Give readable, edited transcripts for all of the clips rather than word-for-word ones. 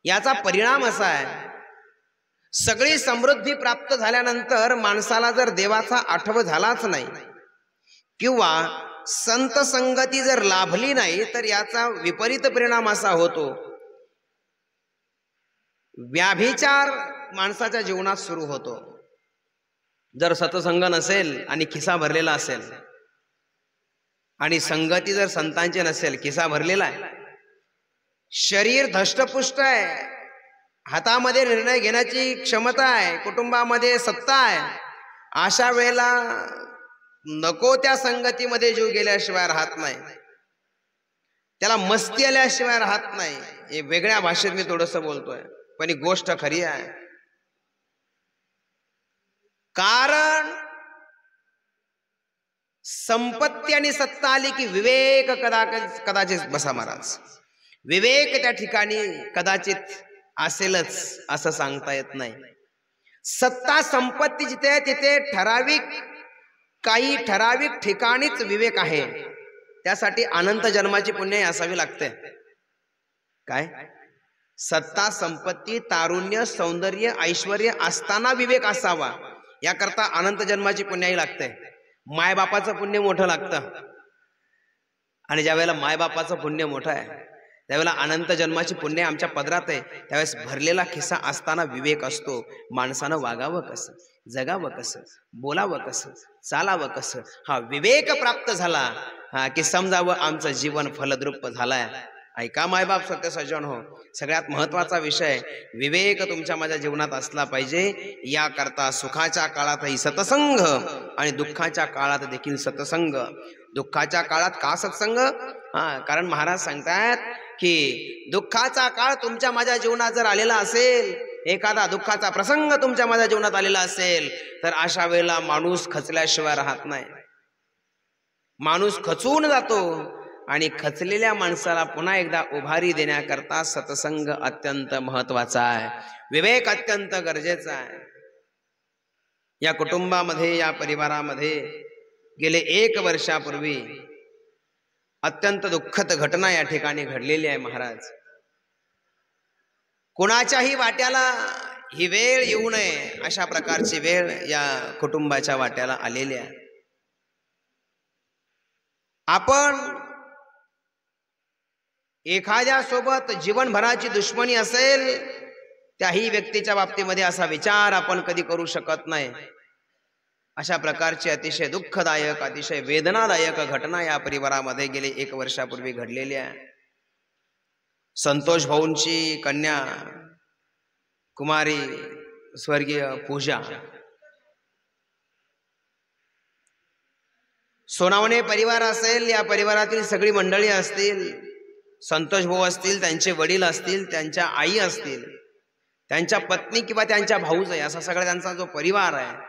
याचा परिणाम असा आहे, सगळी समृद्धी प्राप्त झाल्यानंतर माणसाला जर देवाचा आठवण झालाच नाही किंवा संत संगती जर लाभली नाही तर याचा विपरीत परिणाम असा होतो, व्याभिचार माणसाच्या जीवनात सुरू होतो. जर सत्संग नसेल आणि खिसा भरलेला असेल आणि संगती जर संतांची नसेल, खिसा भरलेला आहे, शरीर धष्टपुष्ट आहे, हातामध्ये निर्णय घेण्याची क्षमता आहे, कुटुंबामध्ये सत्ता आहे, अशा वेळेला नको त्या संगतीमध्ये जीव गेल्याशिवाय राहत नाही, त्याला मस्ती आल्याशिवाय राहत नाही. हे वेगळ्या भाषेत मी थोडंसं बोलतोय, पण ही गोष्ट खरी आहे. कारण संपत्ती आणि सत्ता आली की विवेक कदाचित बसा महाराज, विवेक त्या ठिकाणी कदाचित असेलच असं सांगता येत नाही. सत्ता संपत्ती जिथे आहे तिथे काही ठराविक ठिकाणीच विवेक आहे. त्यासाठी अनंत जन्माची पुण्य असावी लागते. काय? सत्ता संपत्ती तारुण्य सौंदर्य ऐश्वर्य असताना विवेक असावा, याकरता अनंत जन्माची पुण्याही लागते. मायबापाचं पुण्य मोठं लागतं, आणि ज्या वेळेला मायबापाचं पुण्य मोठं आहे त्यावेळेला अनंत जन्माची पुण्य आमच्या पदरात आहे. त्यावेळेस भरलेला खिसा असताना विवेक असतो. माणसानं वागावं कसं, जगावं कसं, बोलावं कसं, चालावं कसं, हा विवेक प्राप्त झाला की समजावं आमचं जीवन फलद्रूप झालंय. ऐका मायबाप सत्य सज्जन हो, सगळ्यात महत्वाचा विषय विवेक तुमच्या माझ्या जीवनात असला पाहिजे. याकरता सुखाच्या काळातही सत्संग आणि दुःखाच्या काळात देखील सत्संग. दुःखाच्या काळात का सत्संग? कारण महाराज सांगतात की दुःखाचा काळ तुमच्या माझ्या जीवनात जर आलेला असेल, एखादा दुःखाचा प्रसंग तुमच्या माझ्या जीवनात आलेला असेल, तर अशा वेळेला माणूस खचल्याशिवाय राहत नाही. माणूस खचून जातो, आणि खचलेल्या माणसाला पुन्हा एकदा उभारी देण्याकरता सत्संग अत्यंत महत्वाचा आहे, विवेक अत्यंत गरजेचा आहे. या कुटुंबामध्ये, या परिवारामध्ये गेले 1 वर्षापूर्वी अत्यंत दुःखद घटना या ठिकाणी घडलेली आहे महाराज. कुणाच्याही वाट्याला ही वेळ येऊ नये अशा प्रकारची वेळ या कुटुंबाच्या वाट्याला आलेली आहे. आपण एखाद्या सोबत जीवनभराची दुश्मनी असेल, त्याही व्यक्तीच्या बाबतीमध्ये असा विचार आपण कधी करू शकत नाही. अशा प्रकारची अतिशय दुःखदायक, अतिशय वेदनादायक घटना या परिवारामध्ये गेली 1 वर्षापूर्वी घडलेली आहे. संतोष भाऊंची कन्या कुमारी स्वर्गीय पूजा, सोनावणे परिवार असेल, या परिवारातील सगळी मंडळी असतील, संतोष भाऊ असतील, त्यांचे वडील असतील, त्यांच्या आई असतील, त्यांच्या पत्नी किंवा त्यांच्या भाऊजाई, असा सगळा त्यांचा जो परिवार आहे,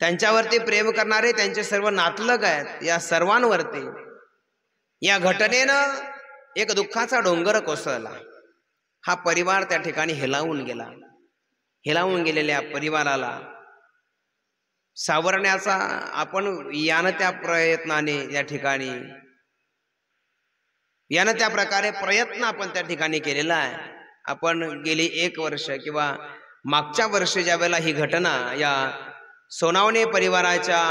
त्यांच्यावरती प्रेम करणारे त्यांचे सर्व नातलग आहेत, या सर्वांवरती या घटनेनं एक दुःखाचा डोंगर कोसळला. हा परिवार त्या ठिकाणी हेलावून गेला. हेलावून गेलेल्या परिवाराला सावरण्याचा आपण यानं त्या प्रयत्नाने या ठिकाणी यानं त्या प्रकारे प्रयत्न आपण त्या ठिकाणी केलेला आहे. आपण गेली 1 वर्ष किंवा मागच्या वर्षी ज्या वेळेला ही घटना या सोनावणे परिवाराच्या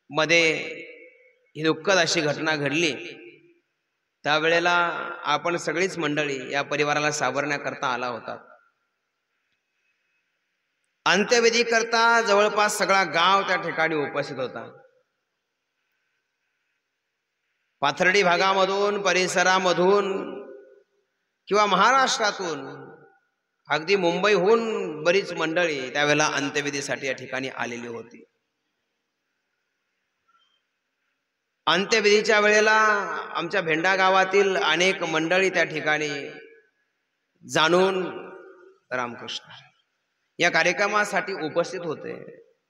मध्ये ही दुःखद अशी घटना घडली, त्यावेळेला आपण सगळीच मंडळी या परिवाराला सावरण्याकरता आला होता. अंत्यविधी करता जवळपास सगळा गाव त्या ठिकाणी उपस्थित होता. पाथर्डी भागामधून, परिसरामधून किंवा महाराष्ट्रातून, अगदी मुंबईहून बरीच मंडळी त्यावेळेला अंत्यविधीसाठी या ठिकाणी आलेली होती. अंत्यविधीच्या वेळेला आमच्या भेंडा गावातील अनेक मंडळी त्या ठिकाणी जाणून रामकृष्ण या कार्यक्रमासाठी उपस्थित होते.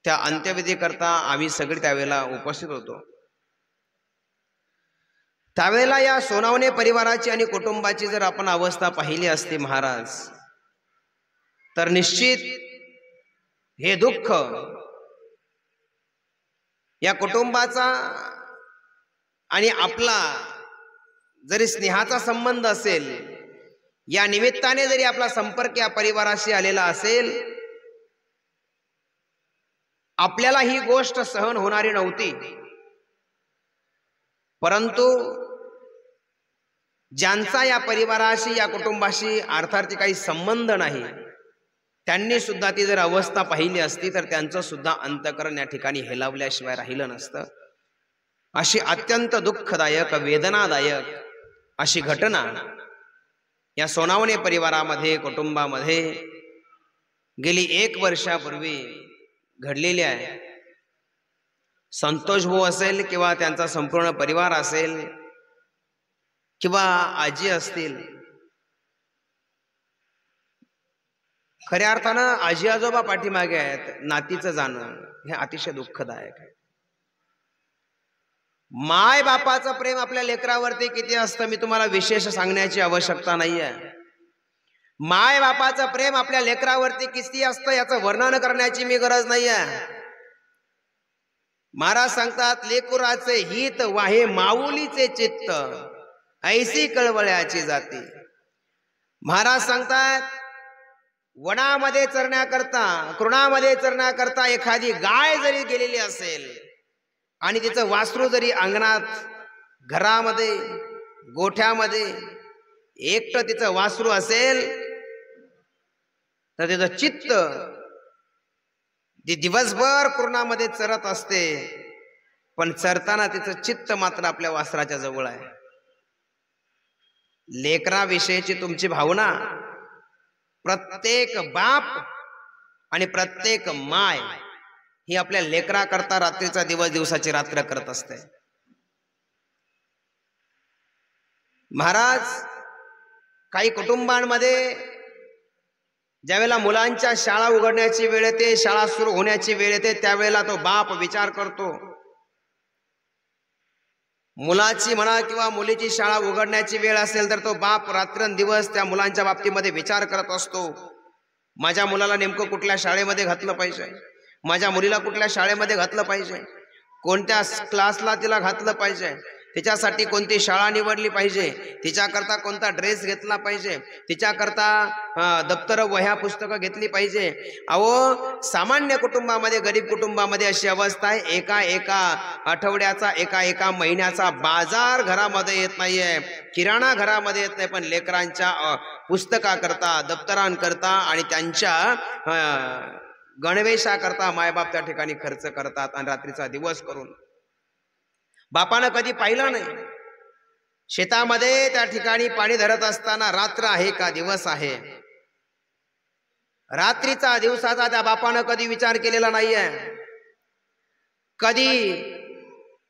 त्या अंत्यविधी करता आम्ही सगळे त्यावेळेला उपस्थित होतो. त्यावेळेला या सोनावणे परिवाराची आणि कुटुंबाची जर आपण अवस्था पाहिली असती महाराज, तर निश्चित हे दुःख या कुटुंबाचा आणि आपला जरी स्नेहाचा संबंध असेल या निमित्ताने जरी आपला संपर्क या परिवाराशी आलेला असेल, आपल्याला ही गोष्ट सहन होणारी नव्हती, परंतु ज्यांचा या परिवाराशी, या कुटुंबाशी अर्थार्थी काही संबंध नाही, त्यांनी सुद्धा ती जर अवस्था पाहिली असती तर त्यांचं सुद्धा अंतःकरण या ठिकाणी हेलावल्याशिवाय राहिलं नसतं. अशी अत्यंत दुःखदायक, वेदनादायक अशी घटना या सोनावणे परिवारामध्ये, कुटुंबामध्ये गेली 1 वर्षापूर्वी घडलेली आहे. संतोष भाऊ असेल किंवा त्यांचा संपूर्ण परिवार असेल किंवा आजी असतील, खऱ्या अर्थानं आजी आजोबा पाठीमागे आहेत, नातीचं जाणं हे अतिशय दुःखदायक आहे. माय बापाचं प्रेम आपल्या लेकरावरती किती असतं मी तुम्हाला विशेष सांगण्याची आवश्यकता नाहीये. माय बापाचं प्रेम आपल्या लेकरावरती किती असतं याचं वर्णन करण्याची मी गरज नाहीये. महाराज सांगतात, लेकुराचे हित वाहे माऊलीचे चित्त, ऐसी कळवळ्याची जाती. महाराज सांगतात, वनामध्ये चरण्याकरता, तृणामध्ये चरण्याकरता एखादी गाय जरी गेलेली असेल आणि तिचं वासरू जरी अंगणात, घरामध्ये, गोठ्यामध्ये एकटं तिचं वासरू असेल तर तिचं चित्त ती दिवसभर तृणामध्ये चरत असते, पण चरताना तिचं चित्त मात्र आपल्या वासराच्या जवळ आहे. लेकराविषयीची तुमची भावना प्रत्येक बाप आणि प्रत्येक माय ही आपल्या लेकरा करता रात्रीचा दिवस, दिवसाची रात्र करत असते. महाराज, काही कुटुंबांमध्ये ज्यावेळेला मुलांच्या शाळा उघडण्याची वेळ येते, शाळा सुरू होण्याची वेळ येते, त्यावेळेला तो बाप विचार करतो. मुलाची म्हणा किंवा मुलीची शाळा उघडण्याची वेळ असेल तर तो बाप रात्रंदिवस त्या मुलांच्या बाबतीमध्ये विचार करत असतो. माझ्या मुलाला नेमकं कुठल्या शाळेमध्ये घातलं पाहिजे, माझ्या मुलीला कुठल्या शाळेमध्ये घातलं पाहिजे, कोणत्या क्लासला तिला घातलं पाहिजे, तिच्यासाठी कोणती शाळा निवडली पाहिजे, तिच्याकरता कोणता ड्रेस घेतला पाहिजे, तिच्याकरता दप्तर, वह्या, पुस्तकं घेतली पाहिजे. अहो, सामान्य कुटुंबामध्ये, गरीब कुटुंबामध्ये अशी अवस्था आहे, एका आठवड्याचा, एका महिन्याचा बाजार घरामध्ये येत नाहीये, किराणा घरामध्ये येत नाही, पण लेकरांच्या पुस्तकाकरता, दप्तरांकरता आणि त्यांच्या गणवेशाकरता मायबाप त्या ठिकाणी खर्च करतात. आणि रात्रीचा दिवस करून बापानं कधी पाहिलं नाही. शेतामध्ये त्या ठिकाणी पाणी धरत असताना रात्र आहे का दिवस आहे, रात्रीचा दिवसाचा त्या बापानं कधी विचार केलेला नाहीये. कधी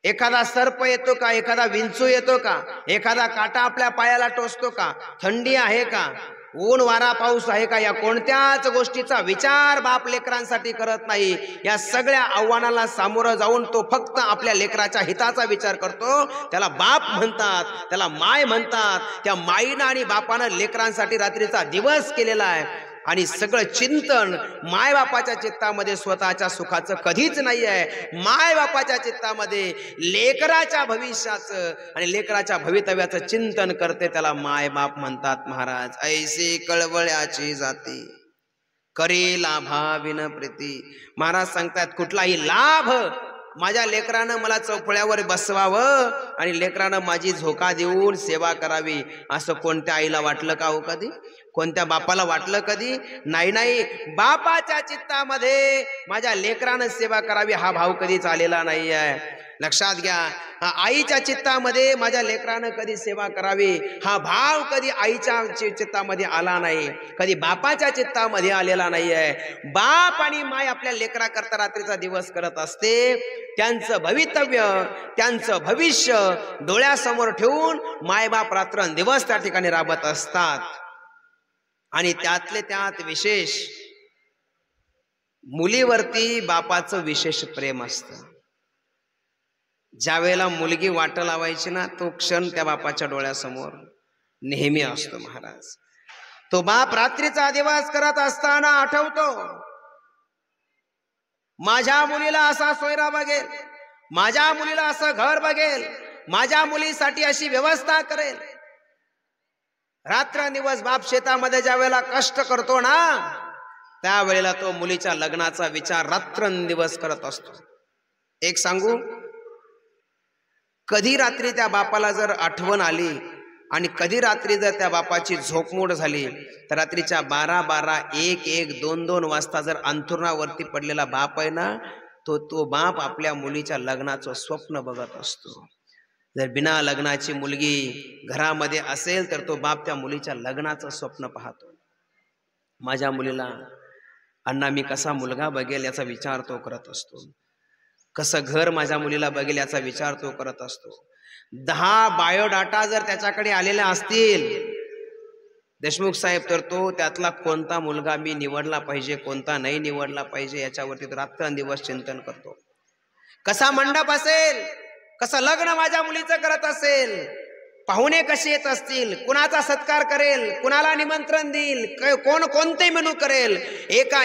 एखादा सर्प येतो का, एखादा विंचू येतो का, एखादा काटा आपल्या पायाला टोचतो का, थंडी आहे का, ऊन वारा पाऊस आहे का, या कोणत्याच गोष्टीचा विचार बाप लेकरांसाठी करत नाही. या सगळ्या आव्हानाला सामोरं जाऊन तो फक्त आपल्या लेकराच्या हिताचा विचार करतो. त्याला बाप म्हणतात, त्याला माय म्हणतात. त्या माईनं आणि बापानं लेकरांसाठी रात्रीचा दिवस केलेला आहे. आणि सगळं चिंतन माय बापाच्या चित्तामध्ये स्वतःच्या सुखाचं कधीच नाही आहे. माय बापाच्या चित्तामध्ये लेकराच्या भविष्याचं आणि लेकराच्या भवितव्याचं चिंतन करते, त्याला माय बाप म्हणतात. महाराज, ऐसी कळवळ्याची जाती, करी लाभा विन प्रीती. महाराज सांगतात, कुठलाही लाभ माझ्या लेकरानं मला चौफळ्यावर बसवावं आणि लेकरानं माझी झोका देऊन सेवा करावी, असं कोणत्या आईला वाटलं का हो कधी? कोणत्या बापाला वाटलं कधी? नाही. बापाच्या चित्तामध्ये माझ्या लेकरानं सेवा करावी हा भाव कधीच आलेला नाही आहे. लक्षात घ्या. आईच्या चित्तामध्ये माझ्या लेकरानं कधी सेवा करावी हा भाव कधी आईच्या चित्तामध्ये आला नाही, कधी बापाच्या चित्तामध्ये आलेला नाही आहे. बाप आणि माय आपल्या लेकरा करता रात्रीचा दिवस करत असते. त्यांचं भवितव्य, त्यांचं भविष्य डोळ्यासमोर ठेवून मायबाप रात्रंदिवस त्या ठिकाणी राबत असतात. आणि त्यातले त्यात विशेष मुलीवरती बापाचं विशेष प्रेम असतं. ज्या वेळेला मुलगी वाट लावायची ना, तो क्षण त्या बापाच्या डोळ्यासमोर नेहमी असतो. महाराज, तो बाप रात्रीचा दिवस करत असताना आठवतो, माझ्या मुलीला असा सोयरा बघेल, माझ्या मुलीला असं घर बघेल, माझ्या मुलीसाठी अशी व्यवस्था करेल. रात्रंदिवस बाप शेतामध्ये ज्या वेळेला कष्ट करतो ना, त्यावेळेला तो मुलीच्या लग्नाचा विचार रात्रंदिवस करत असतो. एक सांगू, कधी रात्री त्या बापाला जर आठवण आली आणि कधी रात्री जर त्या बापाची झोपमोड झाली, तर रात्रीच्या 12-12, 1-1, 2-2 वाजता जर अंथरुणावरती पडलेला बाप आहे ना, तो बाप आपल्या मुलीच्या लग्नाचं स्वप्न बघत असतो. जर बिना लग्नाची मुलगी घरामध्ये असेल तर तो बाप त्या मुलीच्या लग्नाचं स्वप्न पाहतो. माझ्या मुलीला अण्णा मी कसा मुलगा बघेल याचा विचार तो करत असतो. कसं घर माझ्या मुलीला बघेल याचा विचार तो करत असतो. 10 बायोडाटा जर त्याच्याकडे आलेले असतील देशमुख साहेब, तर तो त्यातला कोणता मुलगा मी निवडला पाहिजे, कोणता नाही निवडला पाहिजे याच्यावरती तो रात्रंदिवस चिंतन करतो. कसा मंडप असेल, कसं लग्न माझ्या मुलीचं करत असेल, पाहुणे कसे येत असतील, कुणाचा सत्कार करेल, कुणाला निमंत्रण देईल, कोण कोणते मेनू करेल, एका